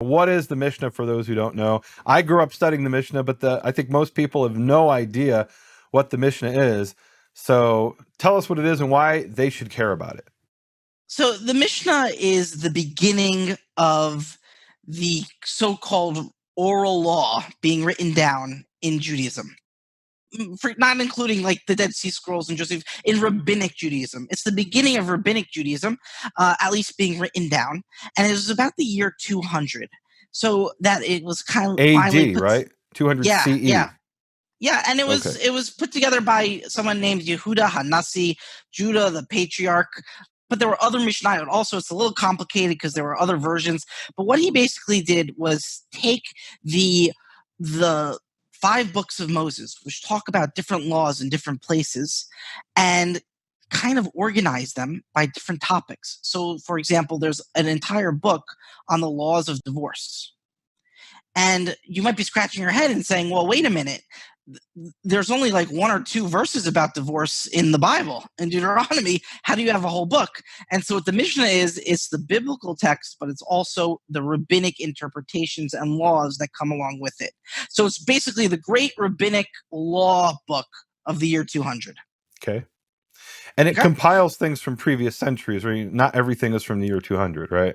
What is the Mishnah for those who don't know? I grew up studying the Mishnah, but I think most people have no idea what the Mishnah is. So tell us what it is and why they should care about it. So the Mishnah is the beginning of the so-called oral law being written down in Judaism. Not including like the Dead Sea Scrolls and Joseph, in Rabbinic Judaism. It's the beginning of Rabbinic Judaism, at least being written down. And it was about the year 200. So that it was kind of finally AD, right? 200 CE. Yeah, and it was put together by someone named Yehuda Hanassi, Judah the Patriarch. But there were other Mishnayot also. It's a little complicated because there were other versions. But what he basically did was take the 5 books of Moses, which talk about different laws in different places, and kind of organize them by different topics. So, for example, there's an entire book on the laws of divorce. And you might be scratching your head and saying, well, wait a minute. There's only like 1 or 2 verses about divorce in the Bible, in Deuteronomy. How do you have a whole book? And so what the Mishnah is, it's the biblical text, but it's also the rabbinic interpretations and laws that come along with it. So it's basically the great rabbinic law book of the year 200. Okay. And it compiles things from previous centuries, right? Not everything is from the year 200, right?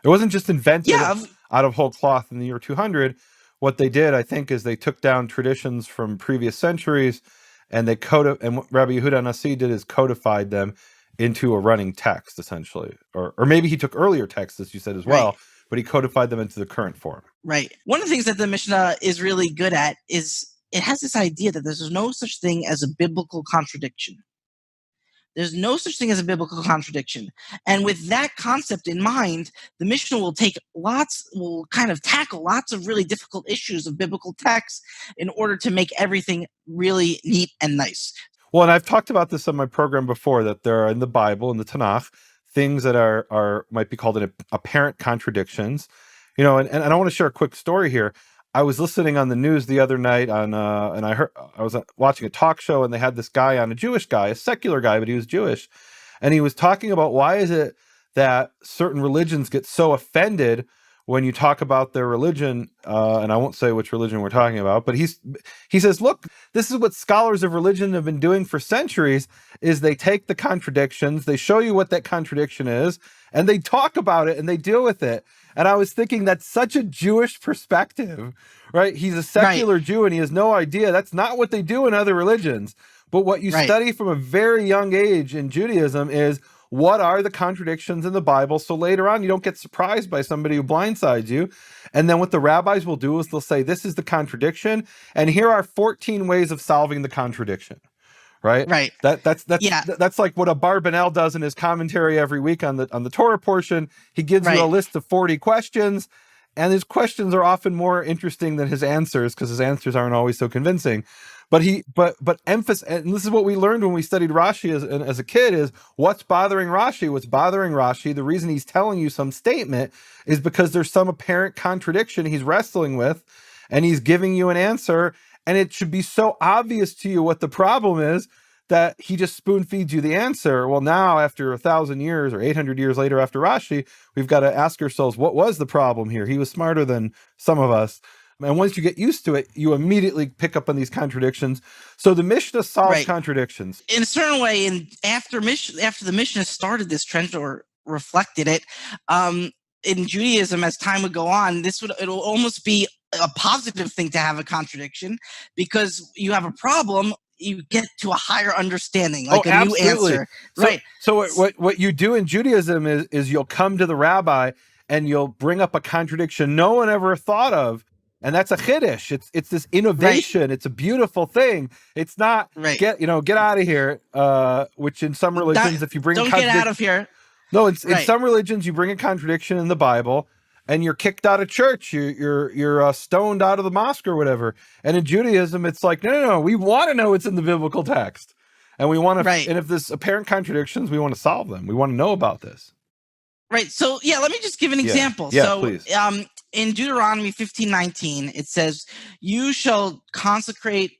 It wasn't just invented out of whole cloth in the year 200. What they did, I think, is they took down traditions from previous centuries, and and what Rabbi Yehuda Hanassi did is codified them into a running text, essentially. Or maybe he took earlier texts, as you said, as well, but he codified them into the current form. Right. One of the things that the Mishnah is really good at is it has this idea that there's no such thing as a biblical contradiction. There's no such thing as a biblical contradiction. And with that concept in mind, the Mishnah will kind of tackle lots of really difficult issues of biblical texts in order to make everything really neat and nice. Well, and I've talked about this on my program before, that there are in the Bible, in the Tanakh, things that are might be called apparent contradictions. And I want to share a quick story here. I was listening on the news the other night and I was watching a talk show, and they had this guy on, a Jewish guy, a secular guy, but he was Jewish. And he was talking about why is it that certain religions get so offended when you talk about their religion, and I won't say which religion we're talking about, but he says, look, this is what scholars of religion have been doing for centuries, is they take the contradictions, they show you what that contradiction is, and they talk about it and they deal with it. And I was thinking, that's such a Jewish perspective, right? He's a secular Jew and he has no idea. That's not what they do in other religions. But what you study from a very young age in Judaism is, what are the contradictions in the Bible? So later on, you don't get surprised by somebody who blindsides you. And then what the rabbis will do is they'll say, this is the contradiction, and here are 14 ways of solving the contradiction. Right. That's like what a Barbanel does in his commentary every week on the Torah portion. He gives you a list of 40 questions, and his questions are often more interesting than his answers, because his answers aren't always so convincing. But emphasis, and this is what we learned when we studied Rashi as a kid, is what's bothering Rashi. What's bothering Rashi, the reason he's telling you some statement, is because there's some apparent contradiction he's wrestling with, and he's giving you an answer. And it should be so obvious to you what the problem is that he just spoon feeds you the answer. Well, now after 1,000 years or 800 years later after Rashi, we've got to ask ourselves, what was the problem here? He was smarter than some of us. And once you get used to it, you immediately pick up on these contradictions. So the Mishnah solves contradictions. In a certain way, and after the Mishnah started this trend or reflected it, in Judaism, as time would go on, it'll almost be a positive thing to have a contradiction, because you have a problem, you get to a higher understanding, like a new answer. So what you do in Judaism is you'll come to the rabbi and you'll bring up a contradiction no one ever thought of. And that's a chiddush. It's this innovation. It's a beautiful thing. It's not get out of here. Which in some religions, if you bring don't get out of here. No, in some religions you bring a contradiction in the Bible, and you're kicked out of church. You're stoned out of the mosque or whatever. And in Judaism, it's like no. We want to know what's in the biblical text, and we want to. And if there's apparent contradictions, we want to solve them. We want to know about this. Right. So let me just give an example. Please. In Deuteronomy 15:19, it says, "You shall consecrate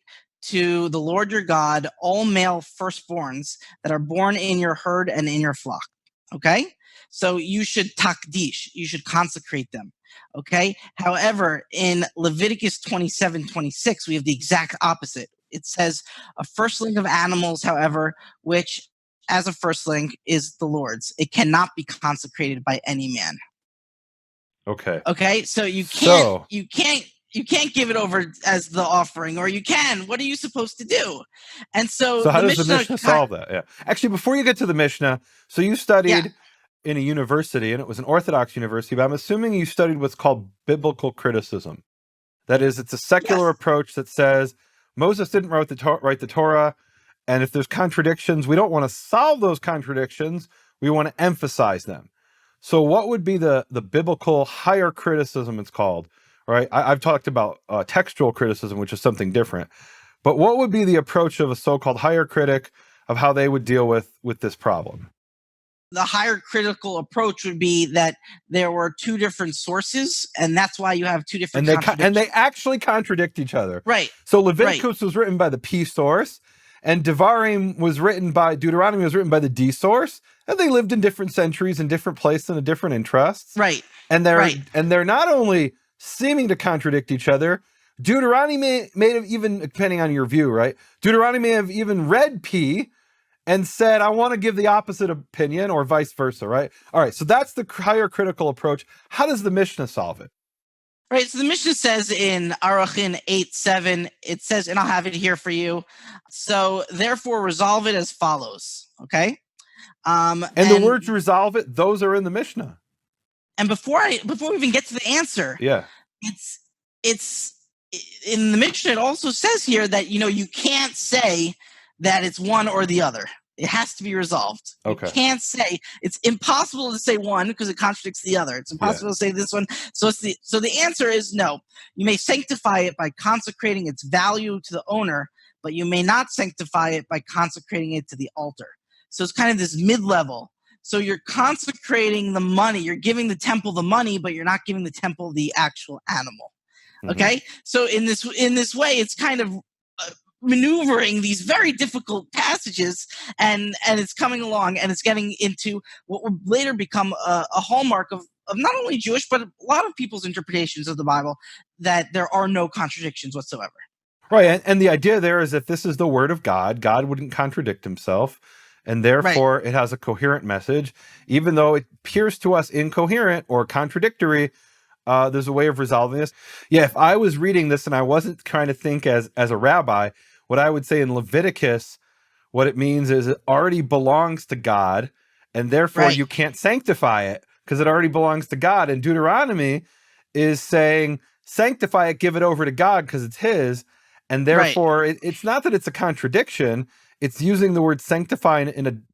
to the Lord your God all male firstborns that are born in your herd and in your flock." Okay? So you should takdish, you should consecrate them. Okay. However, in Leviticus 27:26, we have the exact opposite. It says a firstling of animals, however, which as a firstling is the Lord's. It cannot be consecrated by any man. Okay. Okay. So you can't give it over as the offering, or you can. What are you supposed to do? And so how does the Mishnah solve that? Yeah. Actually, before you get to the Mishnah, so you studied in a university, and it was an Orthodox university, but I'm assuming you studied what's called biblical criticism. That is, it's a secular approach that says Moses didn't write the Torah, and if there's contradictions, we don't want to solve those contradictions. We want to emphasize them. So what would be the biblical higher criticism, it's called, right? I've talked about textual criticism, which is something different. But what would be the approach of a so-called higher critic of how they would deal with this problem? The higher critical approach would be that there were two different sources, and that's why you have two different and they actually contradict each other. Right. So Leviticus was written by the P source, and Deuteronomy was written by the D source, and they lived in different centuries in different places and different interests. Right. And they're not only seeming to contradict each other. Deuteronomy may have even, depending on your view, right? Deuteronomy may have even read P and said, I want to give the opposite opinion, or vice versa, right? All right, so that's the higher critical approach. How does the Mishnah solve it? Right, so the Mishnah says in Arachin 8:7, it says, and I'll have it here for you. So therefore, resolve it as follows. Okay, and the words "resolve it," those are in the Mishnah. And before we even get to the answer, it's in the Mishnah. It also says here that you can't say that it's one or the other. It has to be resolved. Okay. You can't say, it's impossible to say one because it contradicts the other. It's impossible to say this one. So the answer is no. You may sanctify it by consecrating its value to the owner, but you may not sanctify it by consecrating it to the altar. So it's kind of this mid-level. So you're consecrating the money. You're giving the temple the money, but you're not giving the temple the actual animal. Okay? So in this way, it's kind of maneuvering these very difficult passages, and it's coming along, and it's getting into what will later become a hallmark of not only Jewish, but a lot of people's interpretations of the Bible, that there are no contradictions whatsoever. Right, and the idea there is that this is the word of God. God wouldn't contradict himself, and therefore it has a coherent message. Even though it appears to us incoherent or contradictory, there's a way of resolving this. Yeah, if I was reading this and I wasn't trying to think as a rabbi, what I would say in Leviticus, what it means is it already belongs to God, and therefore you can't sanctify it because it already belongs to God. And Deuteronomy is saying, sanctify it, give it over to God because it's his. And therefore, it's not that it's a contradiction. It's using the word sanctify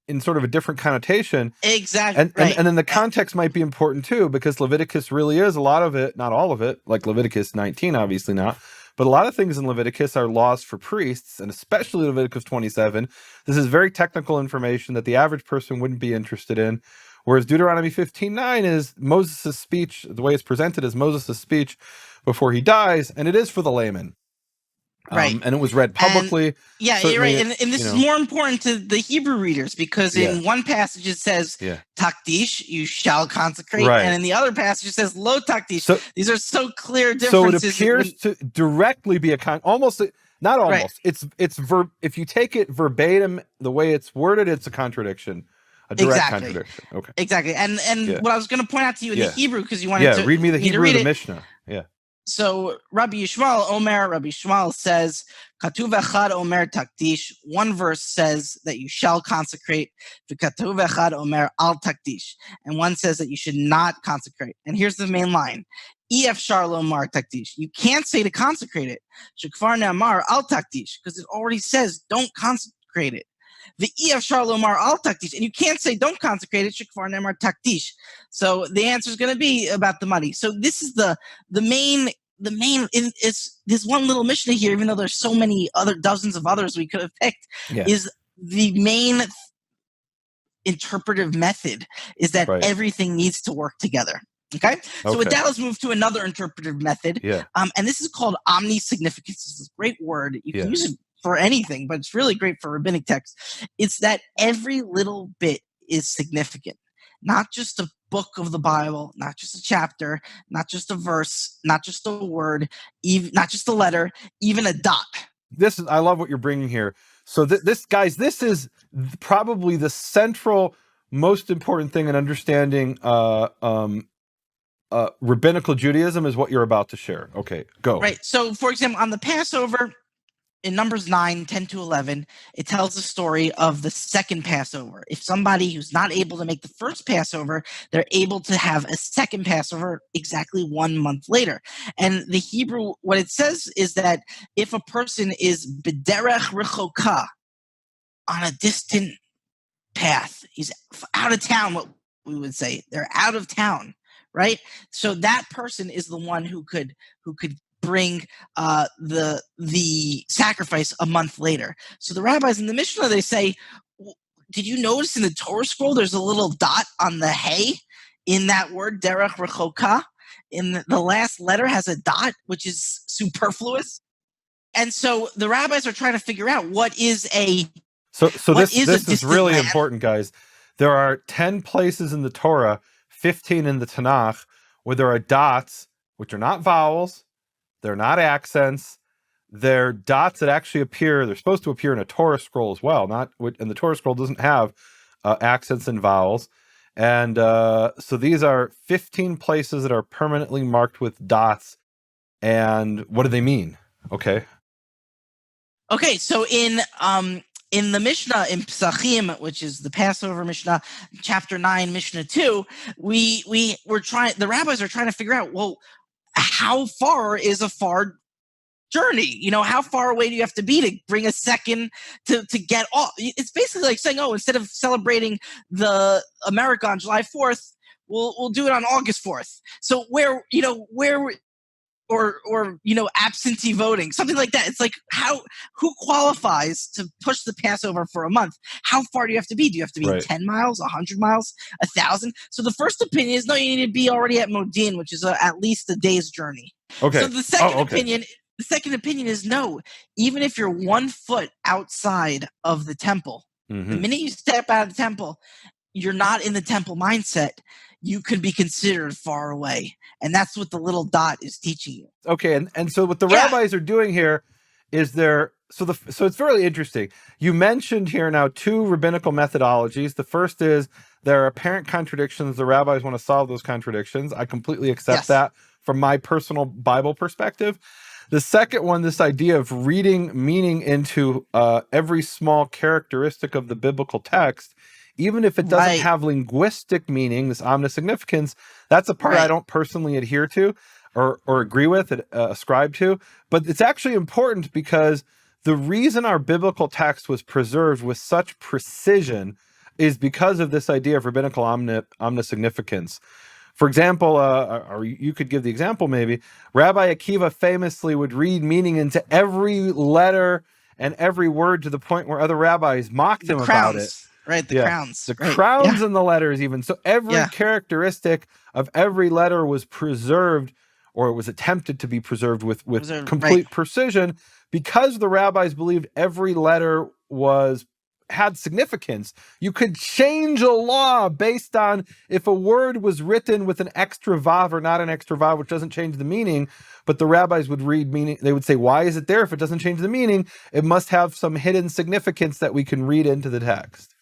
in sort of a different connotation. Exactly. And then the context might be important too, because Leviticus really is a lot of it, not all of it, like Leviticus 19, obviously not. But a lot of things in Leviticus are laws for priests, and especially Leviticus 27. This is very technical information that the average person wouldn't be interested in. Whereas Deuteronomy 15:9 is Moses' speech, the way it's presented is Moses' speech before he dies, and it is for the layman. And it was read publicly. You're right. And this is more important to the Hebrew readers, because in one passage it says, takdish, you shall consecrate. And in the other passage it says, lo takdish. So, these are so clear differences. So it appears to directly be not almost. It's verb. If you take it verbatim, the way it's worded, it's a contradiction. A direct contradiction. Okay. Exactly. And what I was going to point out to you in the Hebrew, because you wanted to read me the Hebrew of the Mishnah. Yeah. So Rabbi Yishmael says, Katuv echad omer takdish. One verse says that you shall consecrate. V'katuv echad omer al takdish. And one says that you should not consecrate. And here's the main line. Efshar lomar takdish. You can't say to consecrate it. Shekvar ne'amar al takdish. Because it already says don't consecrate it. The efshar lomar al takdish, and you can't say don't consecrate it. Shekvar ne'amar takdish. So the answer is going to be about the money. So this is the main. It's this one little Mishnah here, even though there's so many other dozens of others we could have picked. Is the main interpretive method is that everything needs to work together. Okay. So with that, let's move to another interpretive method. And this is called omni-significance. It's a great word. You can use it for anything, but it's really great for rabbinic texts. It's that every little bit is significant, not just a book of the Bible, not just a chapter, not just a verse, not just a word, even not just a letter, even a dot. I love what you're bringing here. So this is probably the central, most important thing in understanding rabbinical Judaism is what you're about to share. Okay, go. Right. So, for example, on the Passover, in Numbers 9, 10 to 11, it tells the story of the second Passover. If somebody who's not able to make the first Passover, they're able to have a second Passover exactly 1 month later. And the Hebrew, what it says is that if a person is b'derech rechoka, on a distant path, he's out of town, what we would say, they're out of town, right? So that person is the one who could bring the sacrifice a month later. So the rabbis in the Mishnah, they say, did you notice in the Torah scroll there's a little dot on the hay in that word derech rechoka? In the last letter has a dot, which is superfluous. And so the rabbis are trying to figure out what is a So this is really important, guys. There are 10 places in the Torah, 15 in the Tanakh, where there are dots, which are not vowels, they're not accents, they're dots that actually appear. They're supposed to appear in a Torah scroll as well. And the Torah scroll doesn't have accents and vowels. And so these are 15 places that are permanently marked with dots. And what do they mean? Okay. Okay, so in the Mishnah, in Pesachim, which is the Passover Mishnah, chapter 9, Mishnah 2, the rabbis are trying to figure out, well, how far is a far journey? How far away do you have to be to bring a second to get off? It's basically like saying, oh, instead of celebrating the America on July 4th, we'll do it on August 4th. So where or absentee voting, something like that. It's like, who qualifies to push the Passover for a month? How far do you have to be? Do you have to be 10 miles, 100 miles, 1,000? So the first opinion is, no, you need to be already at Modin, which is at least a day's journey. Okay. So the second opinion is, no, even if you're 1 foot outside of the temple, the minute you step out of the temple, you're not in the temple mindset. You could be considered far away. And that's what the little dot is teaching you. Okay, and so what the rabbis are doing here is so it's really interesting. You mentioned here now 2 rabbinical methodologies. The first is there are apparent contradictions. The rabbis want to solve those contradictions. I completely accept that from my personal Bible perspective. The second one, this idea of reading meaning into every small characteristic of the biblical text, even if it doesn't have linguistic meaning, this omnisignificance, that's a part I don't personally adhere to or agree with, ascribe to. But it's actually important because the reason our biblical text was preserved with such precision is because of this idea of rabbinical omnisignificance. For example, or you could give the example maybe, Rabbi Akiva famously would read meaning into every letter and every word to the point where other rabbis mocked him about it. Right, the crowns. The crowns in the letters even. So every characteristic of every letter was preserved, or it was attempted to be preserved with complete precision, because the rabbis believed every letter had significance. You could change a law based on if a word was written with an extra vav or not an extra vav, which doesn't change the meaning. But the rabbis would read meaning. They would say, why is it there if it doesn't change the meaning? It must have some hidden significance that we can read into the text.